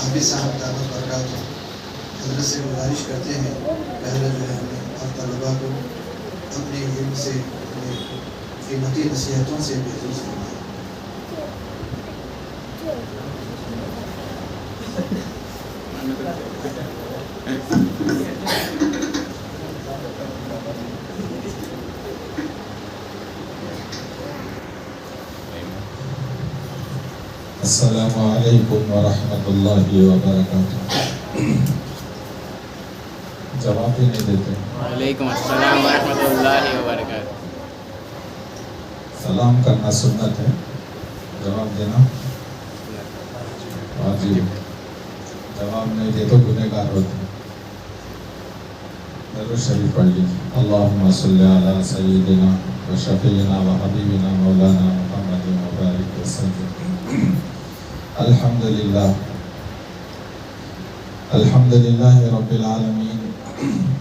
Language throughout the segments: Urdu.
حافظ صاحب دامت برکاتہ حضرت سے گزارش کرتے ہیں پہلے جو ہے ہمیں اور طلباء کو اپنے علم سے اپنے قیمتی نصیحتوں سے محفوظ فرمائیں۔ السلام علیکم ورحمۃ اللہ وبرکاتہ۔ جواب ہی نہیں دیتے۔ وعلیکم السلام ورحمۃ اللہ وبرکاتہ۔ سلام کرنا سنت ہے، جواب دینا واجب۔ جواب نہیں دے تو گنہگار ہوتے ہیں۔ درود شریف پڑھ لیجیے۔ اللہم صلی علی سیدنا و شفیعنا و حبیبنا مولانا محمد مبارک وسلم۔ الحمدللہ الحمدللہ رب العالمین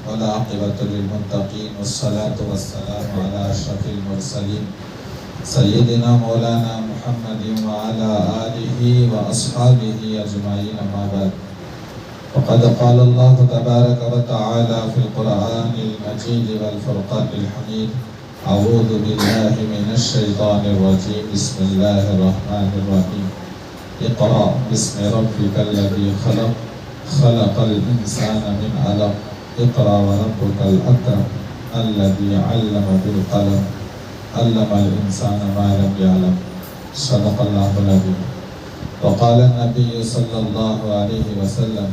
والعاقبۃ للمتقین والصلاة والسلام علی اشرف المرسلین سیدنا مولانا محمد وعلی آلہ واصحابہ اجمعین، اما بعد۔ وقد قال اللہ تبارک وتعالی فی القرآن المجید والفرقان الحمید، اعوذ باللہ من الشیطان الرجیم، بسم اللہ الرحمن الرحیم۔ اقرأ بسم ربک الذی خلق، خلق الانسان من علق، اقرأ وربک الاکرم الذی علم بالقلم، علم الانسان ما لم يعلم، صدق اللہ العظیم۔ وقال النبی صلی اللہ علیہ وسلم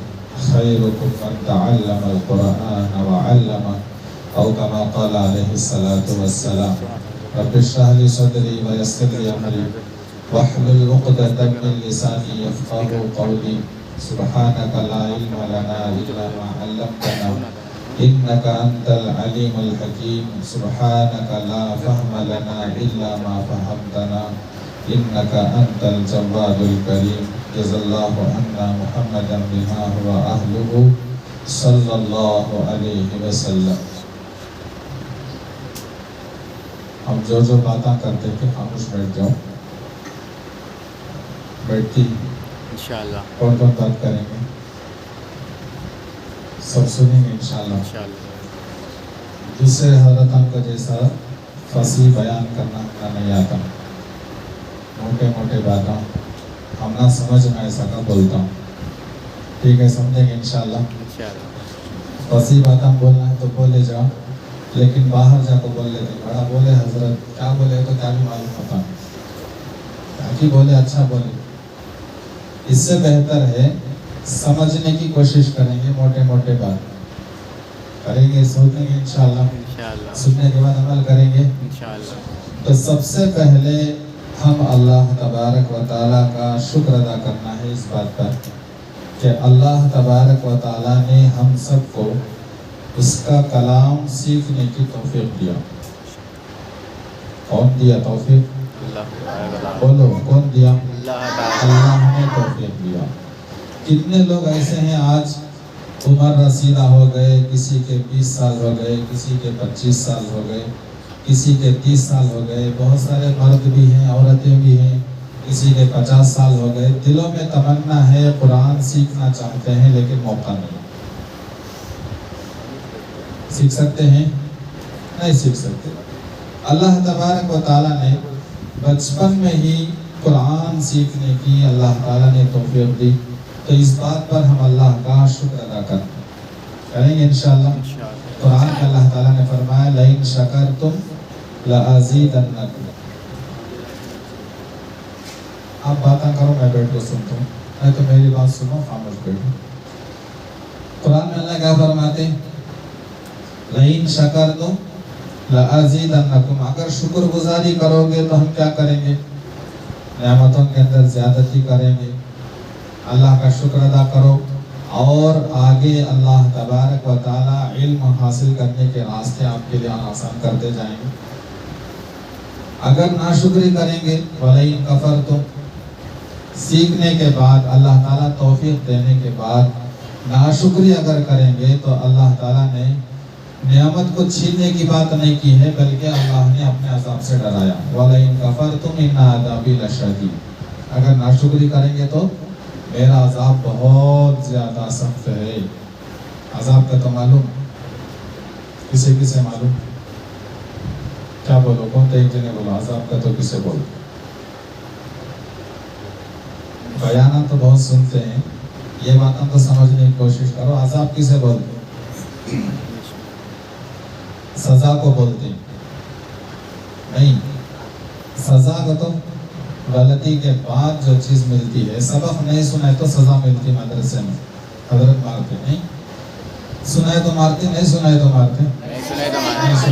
خیرکم من تعلم القرآن وعلمہ، او کما قال علیہ الصلاة والسلام۔ رب اشرح لی صدری ویسر لی امری واحلل عقدۃ من لسانی یفقہوا قولی، سبحانک لا علم لنا الا ما علمتنا انک انت العلیم الحکیم، سبحانک لا فہم لنا الا ما فہمتنا انک انت الجواد الکریم، جزا اللہ عنا محمدا بما هو اہلہ صلی اللہ علیہ وسلم۔ ہم جو باتیں کرتے تھے خاموش بیٹھ جاؤ، بیٹھتی انشاءاللہ کون بات کریں گے، سب سنیں گے انشاءاللہ۔ دوسرے حضرت ہم کا جیسا فصیح بیان کرنا ہمیں نہیں آتا، موٹے موٹے باتیں ہم نہ سمجھ میں ایسا کا بولتا ہوں، ٹھیک ہے، سمجھیں گے انشاءاللہ۔ فصیح باتیں بولنا ہے تو بولے جاؤ، لیکن باہر جا کو بول لیتے، بڑا بولے حضرت کیا بولے تو کیا بھی معلوم ہوتا، تاکہ بولے اچھا بولے۔ اس سے بہتر ہے سمجھنے کی کوشش کریں گے، موٹے موٹے بات کریں گے، سوچیں گے انشاءاللہ، سننے کے بعد عمل کریں گے انشاءاللہ۔ تو سب سے پہلے ہم اللہ تبارک و تعالیٰ کا شکر ادا کرنا ہے اس بات پر کہ اللہ تبارک و تعالیٰ نے ہم سب کو اس کا کلام سیکھنے کی توفیق دیا۔ کون دیا توفیق؟ بولو کون دیا؟ اللہ نے توفیق دیا۔ کتنے لوگ ایسے ہیں آج عمر رسیدہ ہو گئے، کسی کے 20 سال ہو گئے، کسی کے 25 سال ہو گئے، کسی کے 30 سال ہو گئے، بہت سارے مرد بھی ہیں، عورتیں بھی ہیں، کسی کے 50 سال ہو گئے، دلوں میں تمنا ہے قرآن سیکھنا چاہتے ہیں لیکن موقع نہیں۔ سیکھ سکتے ہیں؟ نہیں سیکھ سکتے۔ اللہ تبارک و تعالیٰ نے بچپن میں ہی قرآن سیکھنے کی اللہ تعالیٰ نے توفیق دی، تو اس بات پر ہم اللہ کا شکر ادا کریں گے انشاءاللہ۔ قرآن میں اللہ تعالیٰ نے فرمایا لَإِن شَكَرْتُمْ لَأَزِيدَنَّكُمْ۔ آپ باتیں کرو، میں بیٹھ کے سنتا ہوں، نہیں تو میری بات سنو، خاموش بیٹھو۔ قرآن میں اللہ کیا فرماتے ہیں؟ لَإِن شَكَرْتُمْ لَأَزِيدَنَّكُمْ، اگر شکر گزاری کرو گے تو ہم کیا کریں گے؟ نعمتوں کے اندر زیادتی کریں گے۔ اللہ کا شکر ادا کرو، اور آگے اللہ تبارک و تعالی علم حاصل کرنے کے راستے آپ کے لیے آسان کرتے جائیں گے۔ اگر ناشکری کریں گے وَلَئِن كَفَرْتُمْ، سیکھنے کے بعد اللہ تعالیٰ توفیق دینے کے بعد ناشکری اگر کریں گے تو اللہ تعالیٰ نے نعمت کو چھیننے کی بات نہیں کی ہے، بلکہ اللہ نے اپنے عذاب سے ڈرایا۔ وَلَئِن كَفَرْتُمْ إِنَّ عَذَابِي لَشَدِيدٌ، اگر ناشکری کریں گے تو میرا عذاب بہت زیادہ سخت ہے. عذاب کا تو معلوم, کسے کسے معلوم؟ کیا بولو, کون تو ایک جنے بولو عذاب کا تو کسے بولو؟ بیانات تو بہت سنتے ہیں, یہ باتیں تو سمجھنے کی کوشش کرو. عذاب کسے بولتے؟ سزا کو بولتے نہیں. سزا کا تو غلطی کے بعد جو چیز ملتی ہے. سبق نہیں سنا ہے تو سزا ملتی مدرسے میں, حضرت مارتے نہیں. سنا ہے تو مارتے, نہیں سنا ہے تو مارتے, نہیں سنا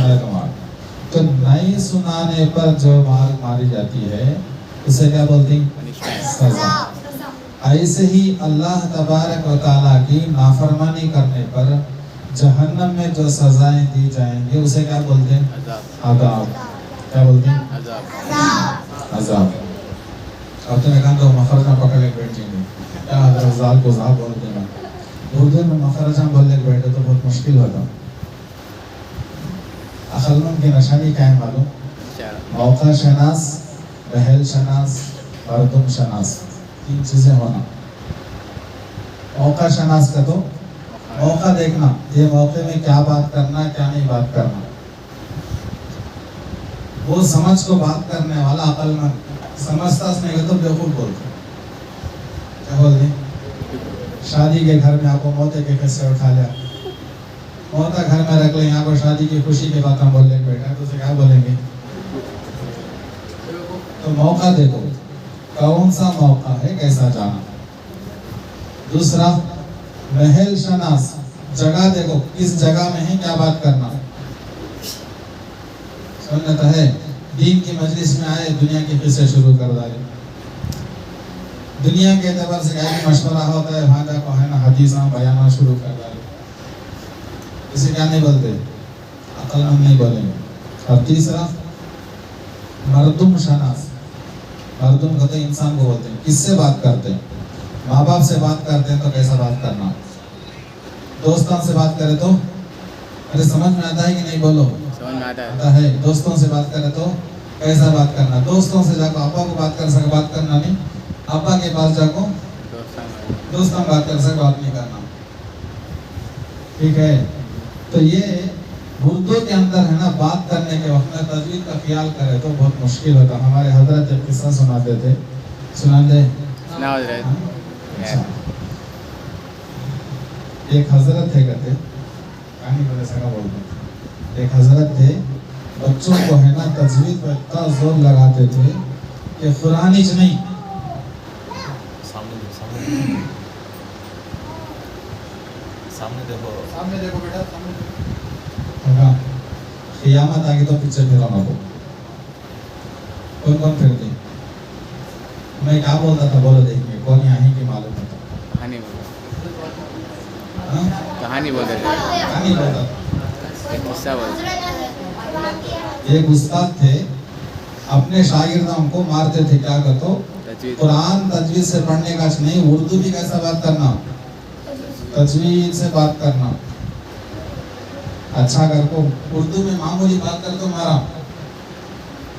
ہے تو مارتے. تو نہیں سنانے پر جو مار ماری جاتی ہے اسے کیا بولتی؟ سزا. ایسے ہی اللہ تبارک و تعالیٰ کی نافرمانی کرنے پر جہنم میں جو سزائیں دی جائیں گے اسے کیا بولتے ہیں؟ عذاب. کیا بولتے ہیں؟ عذاب. اب تمہیں کہا تو مخرجہ پکڑ کے بیٹھ جائیں گے, کیا حضرت زال کو زاب بولتے ہیں. اردو میں مخرجہ بولنے کے بیٹھے تو بہت مشکل ہوتا. عقلمند کی نشانی کیا ہے معلوم؟ موقع شناس, محل شناس, مردم شناس. 3 چیزیں ہونا. موقع شناس کا تو موقع دیکھنا, یہ موقع میں کیا بات کرنا کیا نہیں بات کرنا, وہ سمجھ کو بات کرنے والا عقل مند. سمجھتا اس نے تو بیوقوف بولتے. کیا بولتے؟ شادی کے گھر میں آپ کو موتے کے قصے اٹھا لیا, موتا گھر میں رکھ لیں, یہاں کو شادی کی خوشی کی باتیں بول لیں بیٹا, تو اسے کیا بولیں گے؟ تو موقع دیکھو, کون سا موقع ہے, کیسا جانا. دوسرا محل شناس, جگہ دیکھو کس جگہ میں ہے, کیا بات کرنا. سنت ہے دین کی مجلس میں آئے دنیا کے قصے شروع کر ڈالے. دنیا کے اعتبار سے کیا مشورہ ہوتا ہے, بھاجا کو ہے نا حدیثاں بیانہ شروع کر ڈالے. اسے کیا نہیں بولتے؟ عقل مند نہیں بولیں گے. اور تیسرا مردم شناس. مردم کہتے ہیں انسان کو بولتے ہیں. کس سے بات کرتے ہیں؟ ماں باپ سے بات کرتے ہیں تو کیسا بات کرنا. دوستان سے بات کرے تو ارے سمجھ میں آتا ہے کہ نہیں, بولو آتا ہے. دوستوں سے بات کرے تو کیسا بات کرنا. دوستوں سے جا کو ابا کو بات کر سکے بات کرنا نہیں, ابا کے پاس جا کو دوستوں بات کر سکے بات نہیں کرنا. ٹھیک ہے. تو یہ اردو کے اندر ہے نا, بات کرنے کے وقت میں تجوید کا خیال کرے تو بہت مشکل ہوتا. ہمارے حضرت ایک قصہ سناتے تھے, سنا دے. ایک حضرت تھے, کہتے کہانی بولے سکا بولتے, ایک حضرت تھے, بچوں کو ہے نا تجوید پر اتنا زور لگاتے تھے کہ قرآن ہی نہیں. سامنے دیکھو بیٹا, سامنے قیامت آگے تو پیچھے پھر آنا کو. کون کون پھرتے؟ میں کیا بولتا تھا بولو دیکھیں گے کون یہاں ہی کی معلوم ہوتا. کہانی بولتے تھے. کہانی بولتا قصہ ایک استاد تھے, اپنے شاگردوں کو مارتے تھے. کیا کہتو؟ قرآن تجوید سے پڑھنے کا نہیں, اردو بھی کیسا بات کرنا, تجوید سے بات کرنا. اچھا کر کو اردو میں معمولی بات کر تو مارا.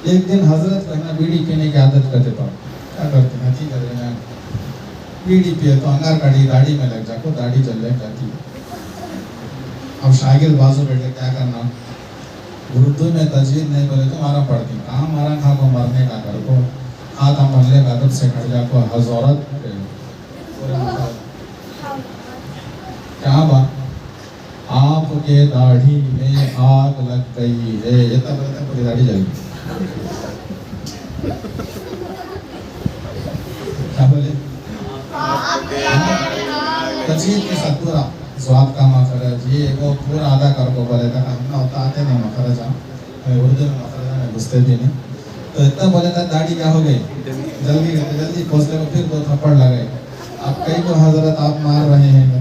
ایک دن حضرت کو نا بیڑی پینے کی عادت کرتے تھا. کیا کرتے ہیں ٹھیک ہے, بیڑی پیے تو انگار کاڑی داڑھی میں لگ جا کو, داڑھی چل لگ جاتی. اب شاگرد بازو بیٹھے کیا کرنا, اردو میں تجوید نہیں بولے تو مارا پڑتی. کہاں مارا کھا کو مرنے کا کر کو, آتا مرلے کا دب سے کھڑ جا کو حضورت. کیا بات, آپ کے داڑھی میں آگ لگ گئی ہے, یہ تب بولتا پوری داڑھی جل گئی. کیا بولے؟ تجوید کے ساتھ پورا سواب کا مخرج یہ وہ پورا ادا کر کو بولے تھا. ہم نے ہوتا آتے نہیں مخرج, اردو میں مخرج میں گھستے بھی نہیں. تو اتنا بولے تھا داڑھی کیا ہو گئی, جلدی جلدی پہنچنے کو پھر 2 تھپڑ لگے. اب کئی کو حضرت آپ مار رہے ہیں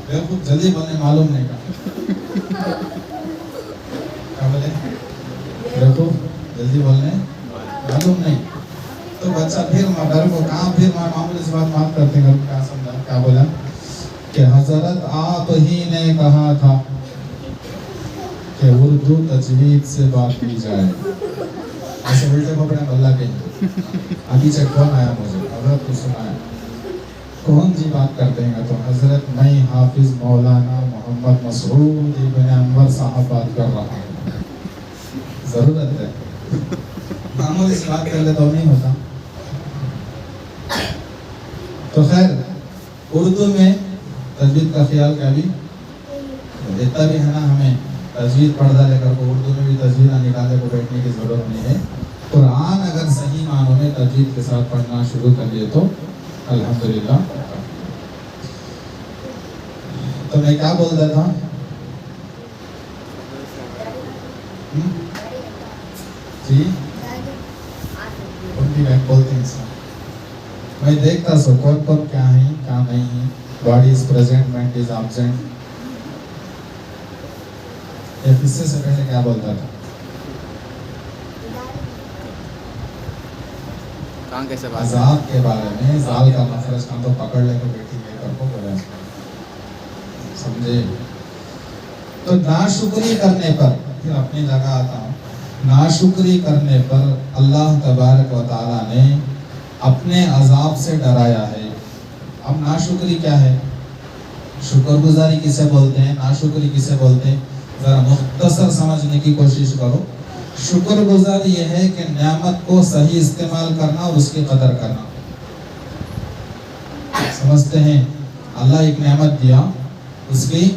تو جلدی بولنے معلوم نہیں کا. کیا بولے دیکھو جلدی بولنے معلوم نہیں. تو بچہ پھر ڈر کو کہاں پھر معمولی سے بات معاف کرتے ہیں. کیا سمجھا, کیا بولا کہ حضرت آپ ہی نے کہا تھا کہ اردو تجوید سے بات کی جائے. ایسے الٹے پکڑے اللہ کے. ابھی سے کون آیا مجھے, حضرت کو سنایا کون سی بات کرتے ہیں تو حضرت میں حافظ مولانا محمد مسعود ابن انور صاحب بات کر رہا ہوں. ضرورت ہے معمولی سی بات کر لے تو نہیں ہوتا. تو خیر اردو میں تجوید کا خیال کیا بھی اتنا بھی ہے نا, ہمیں تجوید پڑھتا لے کر کو اردو میں بھی تجوید نکالنے کو بیٹھنے کی ضرورت نہیں ہے. قرآن اگر صحیح معنوں میں تجوید کے ساتھ پڑھنا شروع کر لیے تو الحمدللہ. تو میں کیا بولتا تھا, جی ان کی بات بولتے ہیں سر. میں دیکھتا سو کون کون کیا ہیں کیا نہیں ہیں. Body is present, mind is absent. یہ قصے سے پہلے کیا بولتا تھا, عذاب کے بارے میں. زال کا مخرج کہاں تو پکڑ لے کے بیٹھی لے کر کو بولا, سمجھے. تو ناشکری کرنے پر, پھر اپنی جگہ آتا ہوں, ناشکری کرنے پر اللہ تبارک و تعالیٰ نے اپنے عذاب سے ڈرایا ہے. اب ناشکری کیا ہے, شکر گزاری کسے بولتے ہیں, ناشکری کسے بولتے ہیں, ذرا مختصر سمجھنے کی کوشش کرو. شکر گزاری یہ ہے کہ نعمت کو صحیح استعمال کرنا اور اس کی قدر کرنا. سمجھتے ہیں, اللہ ایک نعمت دیا, اس کی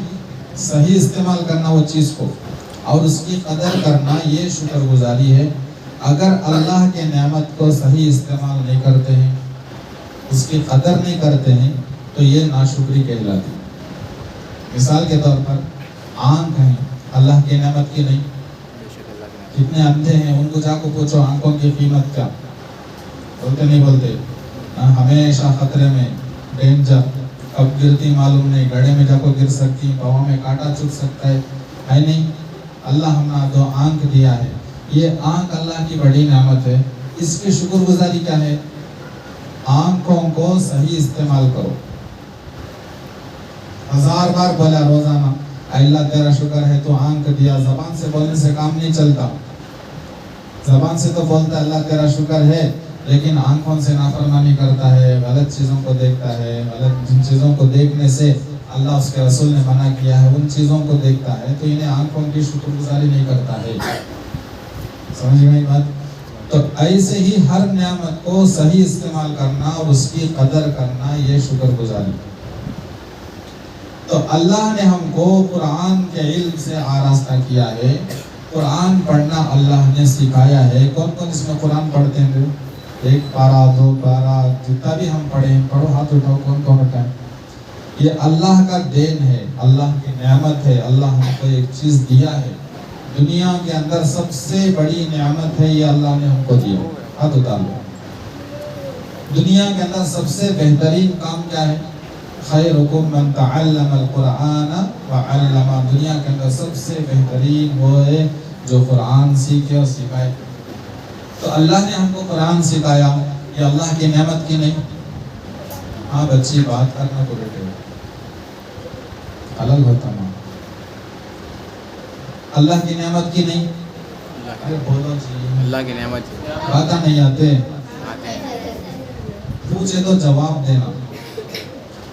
صحیح استعمال کرنا وہ چیز کو, اور اس کی قدر کرنا, یہ شکر گزاری ہے. اگر اللہ کے نعمت کو صحیح استعمال نہیں کرتے ہیں, اس کی قدر نہیں کرتے ہیں, تو یہ ناشکری کہلاتی ہے. مثال کے طور پر آنکھ ہیں, اللہ کی نعمت کی نہیں. کتنے اندھے ہیں, ان کو جا کو پوچھو آنکھوں کی قیمت کیا, بولتے نہیں بولتے. ہمیشہ خطرے میں, ڈینجر, کب گرتی معلوم نہیں, گڑھے میں جا کو گر سکتی, پاؤں میں کانٹا چبھ سکتا ہے نہیں. اللہ ہم نے دو آنکھ دیا ہے, یہ آنکھ اللہ کی بڑی نعمت ہے. اس کی شکر گزاری کیا ہے, آنکھوں کو صحیح استعمال کرو. 1000 بار بولا روزانہ, اللہ تیرا شکر ہے تو آنکھ دیا. زبان سے بولنے سے کام نہیں چلتا. زبان سے تو بولتا اللہ تیرا شکر ہے, لیکن آنکھوں سے نافرمانی کرتا ہے, غلط چیزوں کو دیکھتا ہے. غلط جن چیزوں کو دیکھنے سے اللہ اس کے رسول نے منع کیا ہے, ان چیزوں کو دیکھتا ہے, تو انہیں آنکھوں کی شکر گزاری نہیں کرتا ہے. سمجھ گئی بات. تو ایسے ہی ہر نعمت کو صحیح استعمال کرنا اور اس کی قدر کرنا, یہ شکر گزاری. تو اللہ نے ہم کو قرآن کے علم سے آراستہ کیا ہے. قرآن پڑھنا اللہ نے سکھایا ہے. کون کون اس میں قرآن پڑھتے ہیں؟ 1 پارہ 2 پارہ جتنا بھی ہم پڑھیں, پڑھو ہاتھ اٹھاؤ, کون کون اٹھائیں. یہ اللہ کا دین ہے, اللہ کی نعمت ہے. اللہ ہم کو ایک چیز دیا ہے, دنیا کے اندر سب سے بڑی نعمت ہے, یہ اللہ نے ہم کو دیا. ہاتھ اٹھا لو. دنیا کے اندر سب سے بہترین کام کیا ہے؟ خیرکم من تعلم القرآن وعلم. دنیا کے اندر سب سے بہترین وہ ہے جو قرآن سیکھے اور سکھائے. تو اللہ نے ہم کو قرآن سکھایا, یہ اللہ کی نعمت کی نہیں. ہاں بچی بات کرنا کو بیٹے الگ ہوتا ماں, اللہ کی نعمت کی نہیں. بولو جی, اللہ کی نعمت باتاں نہیں آتے, پوچھے تو جواب دینا.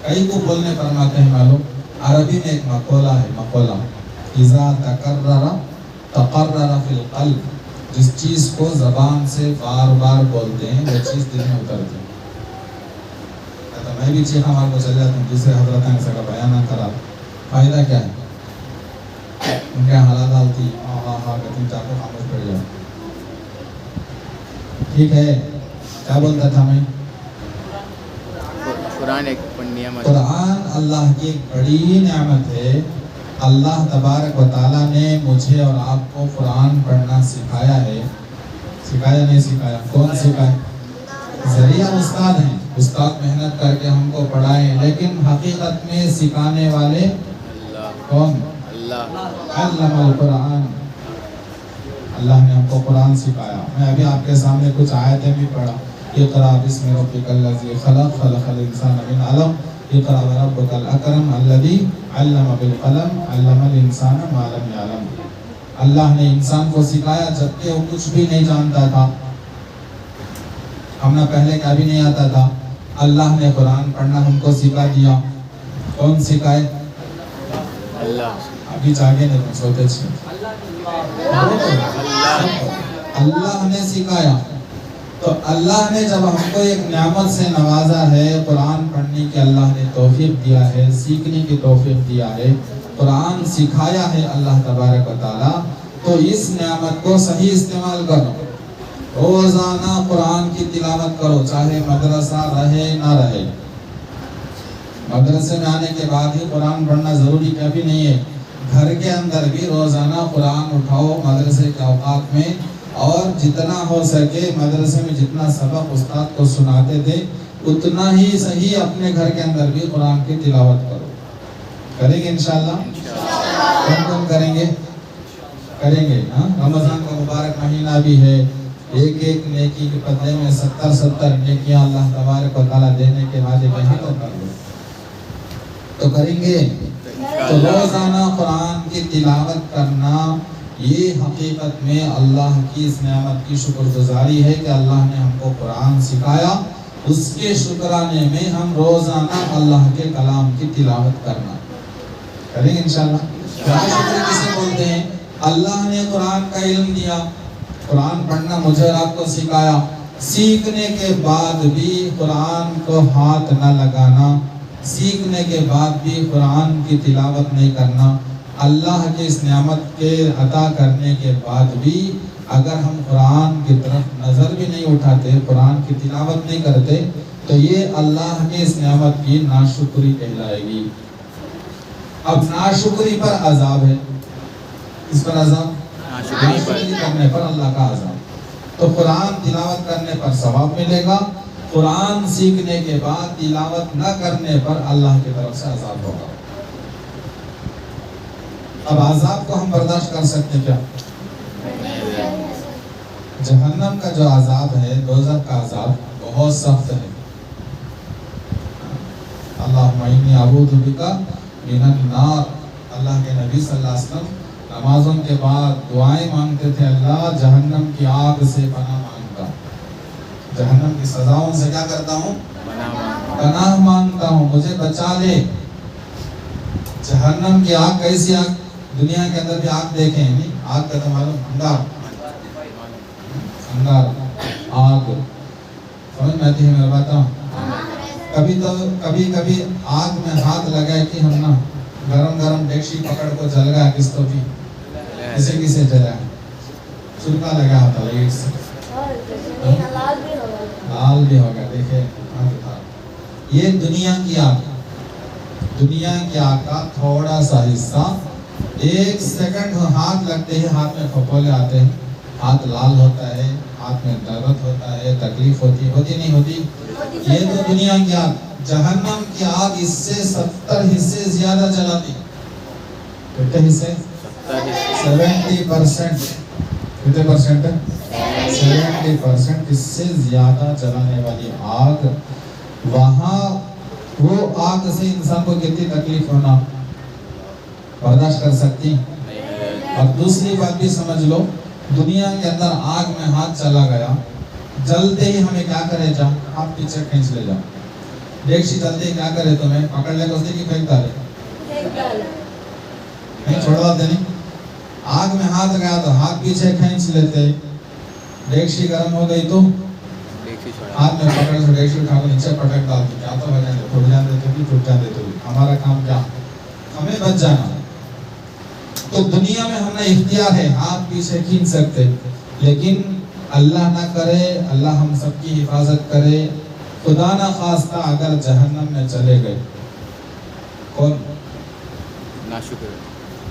کئی کو بولنے فرماتے ہیں معلوم, عربی میں ایک مقولہ ہے, مقولہ اذا تکرر تقرر فی القلب. جس چیز کو زبان سے بار بار بولتے ہیں وہ چیز دل میں اترتی ہے. تو میں بھی چیخا مار کو چل جاتا ہوں, دوسرے حضرت نے سکا بیان نہ کرا, فائدہ کیا ہے؟ ان کے حالات آتی ہاں کہتے ہیں چاہ کو خاموش پڑ جاؤ. ٹھیک ہے, کیا بولتا تھا میں؟ قرآن ایک نعمت. قرآن اللہ کی ایک بڑی نعمت ہے. اللہ تبارک و تعالیٰ نے مجھے اور آپ کو قرآن پڑھنا سکھایا ہے. سکھایا نہیں سکھایا؟ کون سکھائے؟ ذریعہ استاد ہیں, استاد محنت کر کے ہم کو پڑھائیں, لیکن حقیقت میں سکھانے والے کون؟ اللہ. علم القرآن. اللہ نے ہم کو قرآن سکھایا. میں ابھی آپ کے سامنے کچھ آیتیں بھی پڑھا. اقرأ بسم ربک الذی خلق, خلق الانسان من علق, اقرأ وربک الاکرم الذی علم بالقلم, علم الانسان ما لم یعلم. اللہ نے انسان کو سکھایا جبکہ وہ کچھ بھی نہیں جانتا تھا. ہم نے پہلے کیا بھی نہیں آتا تھا, اللہ نے قرآن پڑھنا ہم کو سکھا دیا. کون سکھائے؟ اللہ. ابھی جاگے نہیں سوتے تھے. اللہ نے سکھایا. تو اللہ نے جب ہم کو ایک نعمت سے نوازا ہے، قرآن پڑھنے کی اللہ نے توفیق دیا ہے، سیکھنے کی توفیق دیا ہے، قرآن سکھایا ہے اللہ تبارک و تعالی، تو اس نعمت کو صحیح استعمال کرو. روزانہ قرآن کی تلاوت کرو، چاہے مدرسہ رہے نہ رہے. مدرسے میں آنے کے بعد ہی قرآن پڑھنا ضروری کبھی نہیں ہے. گھر کے اندر بھی روزانہ قرآن اٹھاؤ مدرسے کے اوقات میں، اور جتنا ہو سکے مدرسے میں جتنا سبق استاد کو سناتے تھے اتنا ہی صحیح اپنے گھر کے اندر بھی قرآن کی تلاوت کرو. کریں گے انشاءاللہ؟ کون کون کریں گے؟ کریں گے. رمضان کا مبارک مہینہ بھی ہے، ایک ایک نیکی کے بدلے میں 70 نیکیاں اللہ تبارک و تعالیٰ دینے کے وعدے میں ہی تو کر لو. تو کریں گے. تو روزانہ قرآن کی تلاوت کرنا یہ حقیقت میں اللہ کی اس نعمت کی شکر گزاری ہے کہ اللہ نے ہم کو قرآن سکھایا. اس کے شکرانے میں ہم روزانہ اللہ کے کلام کی تلاوت کرنا کریں گے انشاءاللہ. شکر کسے بولتے ہیں؟ اللہ نے قرآن کا علم دیا، قرآن پڑھنا مجھے اور آپ کو سکھایا، سیکھنے کے بعد بھی قرآن کو ہاتھ نہ لگانا، سیکھنے کے بعد بھی قرآن کی تلاوت نہیں کرنا. اللہ کے اس نعمت کے عطا کرنے کے بعد بھی اگر ہم قرآن کی طرف نظر بھی نہیں اٹھاتے، قرآن کی تلاوت نہیں کرتے، تو یہ اللہ کے اس نعمت کی ناشکری کہلائے گی. اب ناشکری پر عذاب ہے. اس پر عذاب؟ ناشکری کرنے پر اللہ کا عذاب. تو قرآن تلاوت کرنے پر ثواب ملے گا، قرآن سیکھنے کے بعد تلاوت نہ کرنے پر اللہ کی طرف سے عذاب ہوگا. اب عذاب کو ہم برداشت کر سکتے کیا؟ جہنم کا جو عذاب ہے، دوزخ کا عذاب بہت سخت ہے. اللہم انی اعوذ بک من النار. اللہ کے نبی صلی اللہ علیہ وسلم نمازوں کے بعد دعائیں مانگتے تھے، اللہ جہنم کی آگ سے پناہ مانگتا ہوں، جہنم کی سزاؤں سے کیا کرتا ہوں؟ پناہ مانگتا ہوں، مجھے بچا لے. جہنم کی آگ کیسی آگ؟ دنیا کے اندر بھی آگ دیکھیں، نہیں آگ کا تو معلوم، انگار آگ سمجھ میں آتی ہے میرا باتاں. کبھی آگ میں ہاتھ لگائے کہ ہم نا گرم ڈیکشی پکڑ کو جل گیا، کس تو بھی کسے جلا سرکا لگا ہوتا ہے، لال بھی ہوگا. دیکھیں یہ دنیا کی آگ کا تھوڑا سا حصہ، 1 سیکنڈ ہاتھ لگتے ہیں، ہاتھ میں پھپھولے آتے ہیں، ہاتھ لال ہوتا ہے، ہاتھ میں درد ہوتا ہے، تکلیف ہوتی نہیں ہوتی. یہ تو دنیا کی آگ. جہنم کی آگ اس سے 70 حصے زیادہ جلاتی. کتنے حصے؟ 70%. کتنے پرسنٹ؟ 70% اس سے زیادہ جلانے والی آگ. وہاں وہ آگ سے انسان کو کتنی تکلیف ہونا برداشت کر سکتی. اور دوسری بات بھی سمجھ لو، دنیا کے اندر آگ میں ہاتھ چلا گیا، جلتے ہی ہمیں کیا کرے؟ جا ہاتھ پیچھے کھینچ لے جا. ڈیکشی جلتے ہی کیا کرے؟ تمہیں پکڑ لے گوستے کی پھینک ڈالے، نہیں چھوڑا دیتے. نہیں آگ میں ہاتھ گیا تو ہاتھ پیچھے کھینچ لیتے. ڈیکشی گرم ہو گئی تو ہاتھ میں پکڑ سے ڈیکشی اٹھا کے نیچے پٹک ڈالتے. کیا تو بجائے ٹوٹ جاتے تو بھی ٹوٹ جاتے تو بھی. ہمارا کام کیا؟ ہمیں بچ جانا. تو دنیا میں ہمیں اختیار ہے، ہاتھ پیچھے کھینچ سکتے، لیکن اللہ نہ کرے، اللہ ہم سب کی حفاظت کرے، خدا نہ خواستہ اگر جہنم میں چلے گئے، کون ناشکر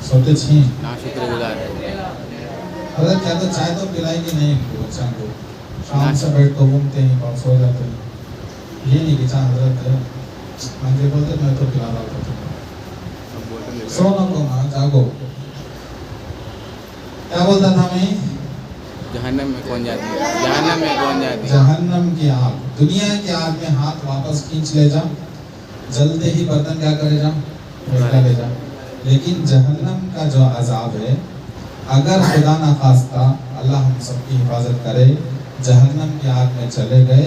سوتے چھیں ناشکر گزار حضرت کیا تو چائے تو پلائی گی نہیں بچوں کو، شام سے بیٹھ کو گھومتے ہیں اور سو جاتے ہیں. یہ نہیں کہ چاہ حضرت منجے بولتے میں تو پلا رہا تھا، سونا کو ماں جاگو. کیا بولتا تھا میں؟ جہنم میں کون جاتی ہے؟ جہنم میں کون جاتی ہے؟ جہنم کی آگ. دنیا کی آگ میں ہاتھ واپس کھینچ لے جا، جلتے ہی برتن کیا کرے جا؟ پھینک لے جا. لیکن جہنم کا جو عذاب ہے، اگر خدا نخواستہ اللہ ہم سب کی حفاظت کرے، جہنم کی آگ میں چلے گئے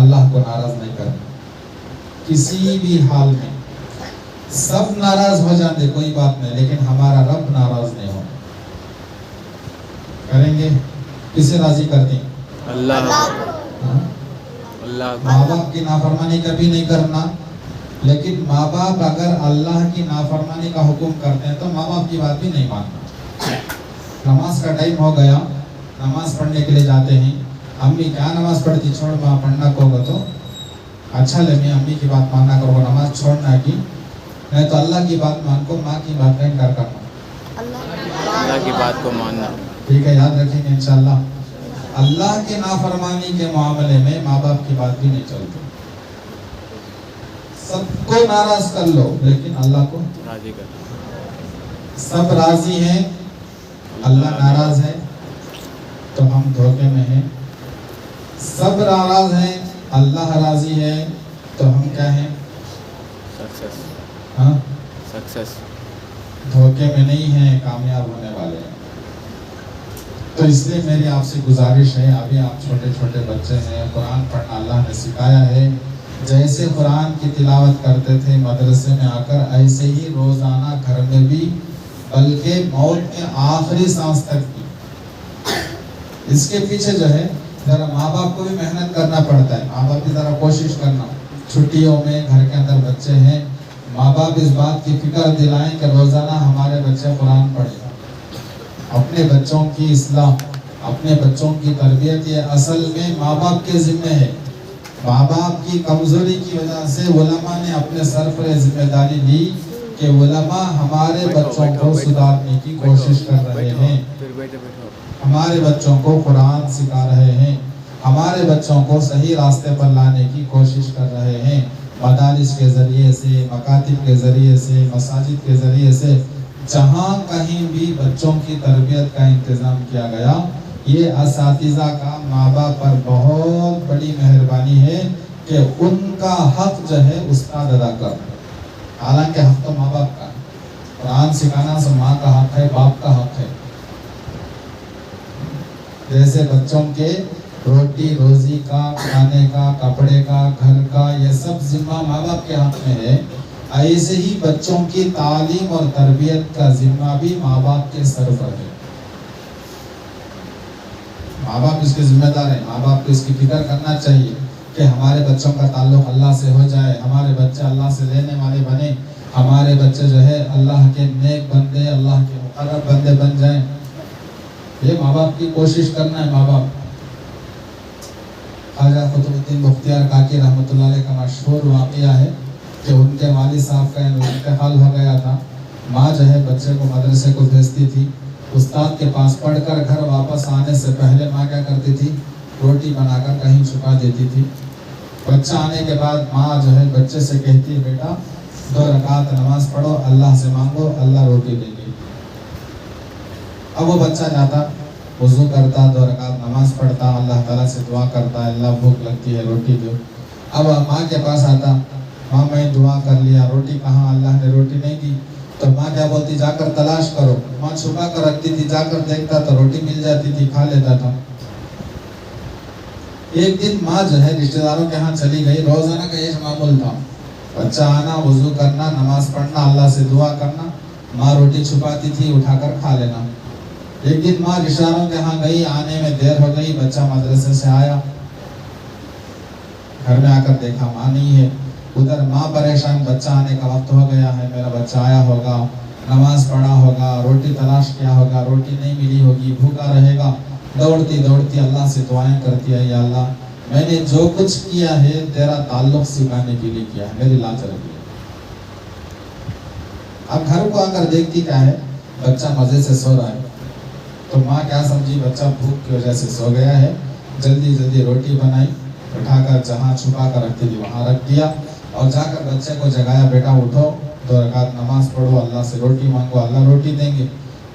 اللہ کو ناراض نہیں کرنا کسی بھی حال میں. سب ناراض ہو جاتے کوئی بات نہیں, لیکن ہمارا رب ناراض نہیں ہو. کریں گے کسے راضی کرتے ہیں؟ اللہ اللہ ماں باپ کی نافرمانی کبھی نہیں کرنا. لیکن ماں باپ اگر اللہ کی نافرمانی کا حکم کرتے ہیں تو ماں باپ کی بات بھی نہیں ماننا. نماز کا ٹائم ہو گیا, نماز پڑھنے کے لیے جاتے ہیں, امی کیا نماز پڑھتی, چھوڑ ماں پڑھنا کو گا تو اچھا لگے, امی کی بات ماننا کرو, نماز چھوڑنا کی نہیں تو اللہ کی بات مان کو, ماں کی بات نہیں کر کرنا. اللہ کی بات کو ماننا. ٹھیک ہے, یاد رکھیں گے انشاءاللہ. اللہ کی نافرمانی کے معاملے میں ماں باپ کی بات بھی نہیں چلتی. سب کو ناراض کر لو لیکن اللہ کو راضی کر. سب راضی ہیں, اللہ ناراض ہے تو ہم دھوکے میں ہیں. سب ناراض ہیں, اللہ راضی ہے تو ہم کیا ہیں؟ سکسیس. ہاں, سکسیس. دھوکے میں نہیں ہیں, کامیاب ہونے والے ہیں. تو اس لیے میری آپ سے گزارش ہے, ابھی آپ چھوٹے چھوٹے بچے ہیں, قرآن پڑھنا اللہ نے سکھایا ہے. جیسے قرآن کی تلاوت کرتے تھے مدرسے میں آ کر, ایسے ہی روزانہ گھر میں بھی, بلکہ موت کے آخری سانس تک بھی. اس کے پیچھے جو ہے ذرا ماں باپ کو بھی محنت کرنا پڑتا ہے. ماں باپ کی ذرا کوشش کرنا, چھٹیوں میں گھر کے اندر بچے ہیں, ماں باپ اس بات کی فکر دلائیں کہ روزانہ ہمارے بچے قرآن پڑھیں. اپنے بچوں کی اصلاح, اپنے بچوں کی تربیت یہ اصل میں ماں باپ کے ذمہ ہے. ماں باپ کی کمزوری کی وجہ سے علماء نے اپنے سر پر ذمہ داری لی کہ علماء ہمارے بچوں کو سدھارنے کی کوشش کر رہے ہیں, ہمارے بچوں کو قرآن سکھا رہے ہیں, ہمارے بچوں کو صحیح راستے پر لانے کی کوشش کر رہے ہیں. مدارس کے ذریعے سے, مکاتب کے ذریعے سے, مساجد کے ذریعے سے, جہاں کہیں بھی بچوں کی تربیت کا انتظام کیا گیا, یہ اساتذہ کا ماں باپ پر بہت بڑی مہربانی ہے کہ ان کا حق جو ہے استاد ادا کر. حالانکہ حق تو ماں باپ کا ہے, قرآن سکھانا سب ماں کا حق ہے, باپ کا حق ہے. جیسے بچوں کے روٹی روزی کا, کھانے کا, کپڑے کا, گھر کا, یہ سب ذمہ ماں باپ کے حق میں ہے, ایسے ہی بچوں کی تعلیم اور تربیت کا ذمہ بھی ماں باپ کے سر پر ہے. ماں باپ اس کے ذمہ دار ہیں. ماں باپ کو اس کی فکر کرنا چاہیے کہ ہمارے بچوں کا تعلق اللہ سے ہو جائے, ہمارے بچے اللہ سے لینے والے بنے, ہمارے بچے جو ہے اللہ کے نیک بندے, اللہ کے مقرب بندے بن جائیں. یہ ماں باپ کی کوشش کرنا ہے. ماں باپ خواجہ قطب الدین بختیار کاکی رحمۃ اللہ علیہ کا مشہور واقعہ ہے کہ ان کے والد صاحب کا انتقال ہو گیا تھا. ماں جو ہے بچے کو مدرسے کو بھیجتی تھی, استاد کے پاس پڑھ کر گھر واپس آنے سے پہلے ماں کیا کرتی تھی, روٹی بنا کر کہیں چھپا دیتی تھی. بچہ آنے کے بعد ماں جو ہے بچے سے کہتی ہے, بیٹا 2 رکعت نماز پڑھو, اللہ سے مانگو, اللہ روٹی دے گی. اب وہ بچہ جاتا, وضو کرتا, 2 رکعت نماز پڑھتا, اللہ تعالیٰ سے دعا کرتا, اللہ بھوک لگتی ہے روٹی دو. اب ماں کے پاس آتا, ماں میں دعا کر لیا, روٹی کہاں, اللہ نے روٹی نہیں دی. تو ماں کیا بولتی, جا کر تلاش کرو. ماں چھپا کر رکھتی تھی, جا کر دیکھتا تو روٹی مل جاتی تھی, کھا لیتا تھا. ایک دن ماں جو ہے رشتہ داروں کے ہاں چلی گئی. روزانہ کا یہ معمول تھا, بچہ آنا, وضو کرنا, نماز پڑھنا, اللہ سے دعا کرنا, ماں روٹی چھپاتی تھی, اٹھا کر کھا لینا. ایک دن ماں رشتہ داروں کے ہاں گئی, آنے میں دیر ہو گئی, بچہ مدرسے سے آیا, گھر میں آ کر دیکھا ماں نہیں ہے. ادھر ماں پریشان, بچہ آنے کا وقت ہو گیا ہے, میرا بچہ آیا ہوگا, نماز پڑھا ہوگا, روٹی تلاش کیا ہوگا, روٹی نہیں ملی ہوگی, بھوکا رہے گا. دوڑتی دوڑتی اللہ سے دعائیں کرتی ہے, یا اللہ میں نے جو کچھ کیا ہے تیرا تعلق سکھانے کے لیے کیا ہے, میری لاج رکھی. اب گھر کو آ کر دیکھتی کیا ہے, بچہ مزے سے سو رہا ہے. تو ماں کیا سمجھی, بچہ بھوک کی وجہ سے سو گیا ہے, جلدی جلدی روٹی بنائی, اٹھا کر جہاں چھپا کر رکھتی تھی وہاں رکھ دیا, اور جا کر بچے کو جگایا, بیٹا اٹھو, 2 رکعت نماز پڑھو, اللہ سے روٹی مانگو, اللہ روٹی دیں گے.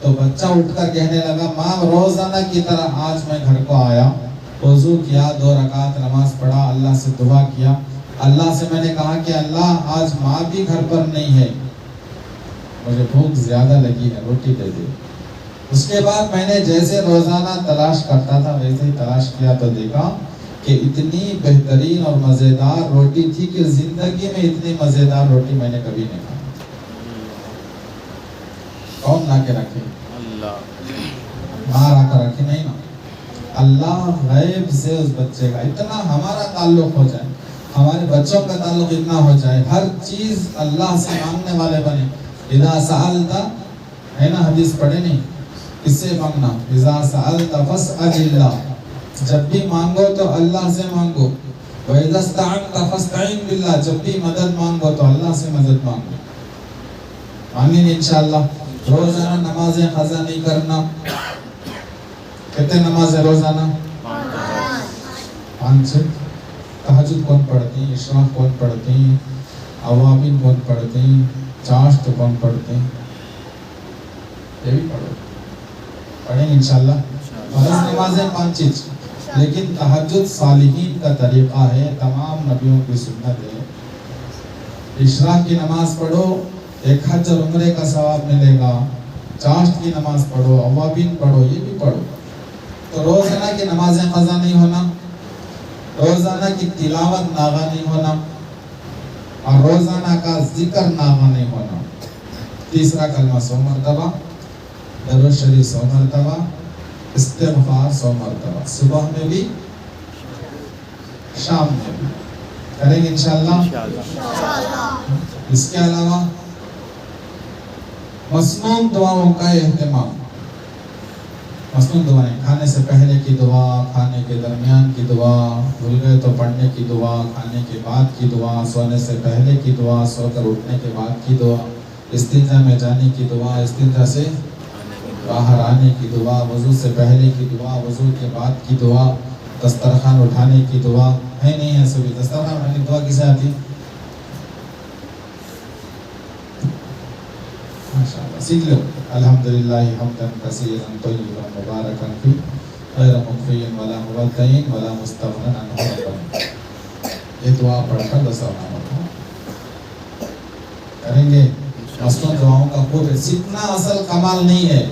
تو بچہ اٹھ کر کہنے لگا, ماں روزانہ کی طرح آج میں گھر کو آیا, وضو کیا, 2 رکعت نماز پڑھا, اللہ سے دعا کیا, اللہ سے میں نے کہا کہ اللہ آج ماں بھی گھر پر نہیں ہے, مجھے بھوک زیادہ لگی ہے, روٹی دے دے. اس کے بعد میں نے جیسے روزانہ تلاش کرتا تھا ویسے ہی تلاش کیا تو دیکھا کہ اتنی بہترین اور مزیدار روٹی تھی کہ زندگی میں اتنی مزیدار روٹی میں نے کبھی نہیں کھائی. کون لا کے رکھے؟ اللہ. ماں لا کر رکھے نہیں نا. اللہ غیب سے اس بچے کا اتنا ہمارا تعلق ہو جائے, ہمارے بچوں کا تعلق اتنا ہو جائے, ہر چیز اللہ سے مانگنے والے بنے. اذا سألت, ہے نا حدیث پڑھے نہیں, کس سے مانگنا؟ اذا سألت فاسأل اللہ, جب بھی مانگو تو اللہ سے مانگو. وَإِذَا اسْتَعَنْتَ فَاسْتَعِنْ بِاللَّهِ, جب بھی مدد مانگو تو اللہ سے مدد مانگو. مانگیں انشاءاللہ. روزانہ نمازیں قضا نہیں کرنا. کتنے نمازیں روزانہ؟ 5. تہجد کون پڑھتے ہیں؟ اشراق کون پڑھتے ہیں؟ اوابین کون پڑھتے ہیں؟ چاشت کون پڑھتے ہیں؟ یہ بھی پڑھو, پڑھیں انشاءاللہ. فرض نمازیں 5, لیکن تہجد صالحین کا طریقہ ہے, تمام نبیوں کی سنت ہے. اشراق کی نماز پڑھو, ایک حج اور عمرے کا ثواب ملے گا. چاشت کی نماز پڑھو, اوابین پڑھو, یہ بھی پڑھو. تو روزانہ کی نمازیں قضا نہیں ہونا, روزانہ کی تلاوت ناغا نہیں ہونا, اور روزانہ کا ذکر ناغا نہیں ہونا. تیسرا کلمہ 100 مرتبہ, درود شریف 100 مرتبہ, استغفار 100 مرتبہ, صبح میں بھی شام میں بھی کریں گے انشاءاللہ. اس کے علاوہ مسنون دعاؤں کا اہتمام. مسنون دعائیں, کھانے سے پہلے کی دعا, کھانے کے درمیان کی دعا, بھول گئے تو پڑھنے کی دعا, کھانے کے بعد کی دعا, سونے سے پہلے کی دعا, سو کر اٹھنے کے بعد کی دعا, استنجا میں جانے کی دعا, استنجا سے باہر آنے کی دعا, وضو سے پہلے کی دعا, وضو کے بعد کی دعا, دسترخوان اٹھانے کی دعا. ہے نہیں ہے سبھی دسترخوان اٹھانے کی دعا کسے آتی؟ ماشاءاللہ سیکھ لو. الحمدللہ حمدا کثیرا طیبا مبارکا فی غیر مکفی ولا مبدع ولا مستغنی عنہ. یہ دعا پڑھ کر دسترخوان کریں گے. مسنون دعاؤں کا خوب سیکھنا اصل کمال نہیں ہے,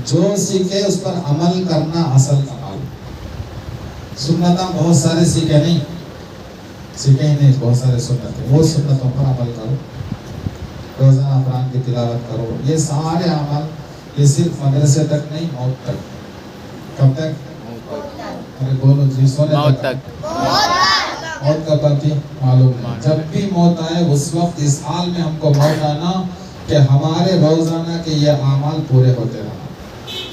جو سیکھے اس پر عمل کرنا اصل کمال. سنتاں بہت سارے سیکھے نہیں, سیکھے ہی نہیں, بہت سارے سنتیں, وہ سنتوں پر عمل کرو. روزانہ قرآن کی تلاوت کرو. یہ سارے عمل, یہ صرف مدرسے تک نہیں, موت تک. کب تک؟ ارے بولو جی, سونے تک. موت کب آتی معلوم نہیں. جب بھی موت آئے اس وقت اس حال میں ہم کو موت آنا کہ ہمارے روزانہ کے یہ اعمال پورے ہوتے رہنا.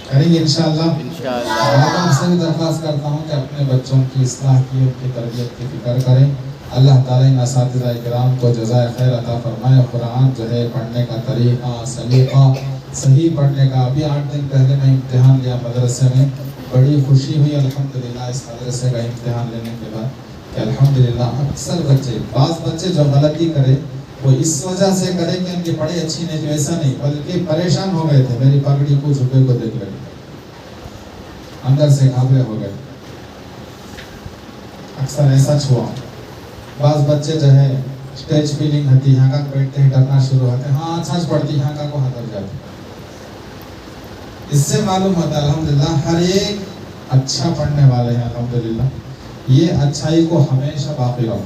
کریں گے انشاءاللہ. آپ سے بھی درخواست کرتا ہوں کہ اپنے بچوں کی اصلاح کی, ان کی تربیت کی فکر کریں. اللہ تعالیٰ ان اساتذہ کرام کو جزائے خیر عطا فرمائے. قرآن جو ہے پڑھنے کا طریقہ, سلیقہ, صحیح پڑھنے کا. ابھی 8 دن پہلے میں امتحان لیا مدرسے میں, بڑی خوشی ہوئی الحمدللہ اس مدرسے کا امتحان لینے کے بعد کہ الحمدللہ اکثر بچے, بعض بچے جو غلطی کرے وہ اس وجہ سے کرے کہ ان کی پڑھائی اچھی نہیں تھی, ایسا نہیں, بلکہ پریشان ہو گئے تھے. میری پگڑی کو جھکے کو دیکھ لگے, اندر سے گھبرے ہو گئے. اکثر ایسا ہوا. بعض بچے جو ہے اسٹیج فیلنگ ہوتی, یہاں کا بیٹھتے ہیں ڈرنا شروع ہوتے ہیں, ہاں سچ پڑتی, یہاں کا کو ہدر جاتے. اس سے معلوم ہوتا ہے الحمدللہ ہر ایک اچھا پڑھنے والے ہیں. الحمدللہ یہ اچھائی کو ہمیشہ باقی رہو.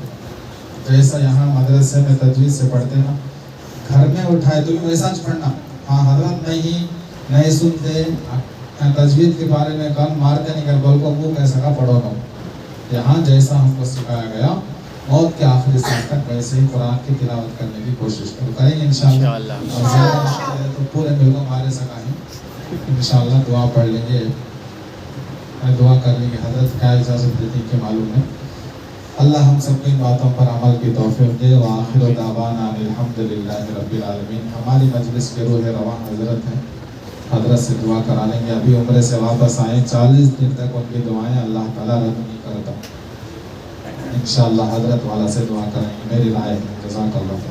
جیسا یہاں مدرسے میں تجوید سے پڑھتے نا, گھر میں اٹھائے تو ویسا پڑھنا. ہاں حضرت نہیں سنتے, تجوید کے بارے میں کان مارتے نہیں, بول کو منہ کیسا کا پڑھو نو. یہاں جیسا ہم کو سکھایا گیا موت کے آخری سال تک ویسے ہی قرآن کی تلاوت کرنے کی کوشش کرو. کریں گے انشاءاللہ. اور زیادہ مشکل ہے تو پورے مل کو ہمارے سکھائیں انشاءاللہ. دعا پڑھ لیں گے, دعا کر لیں گے. حضرت کیا اجازت دیتی کہ معلوم ہے. اللہ ہم سب کو ان باتوں پر عمل کی توفیق دے. وآخر دعوانا الحمدللہ رب العالمین. ہماری مجلس کے روح رواں حضرت ہیں, حضرت سے دعا کرا لیں گے. ابھی عمرے سے واپس آئیں, 40 دن تک ان کی دعائیں اللہ تعالیٰ رد نہیں کرتا. انشاءاللہ حضرت والا سے دعا کریں گے. میری رائے ہے. جزاک اللہ.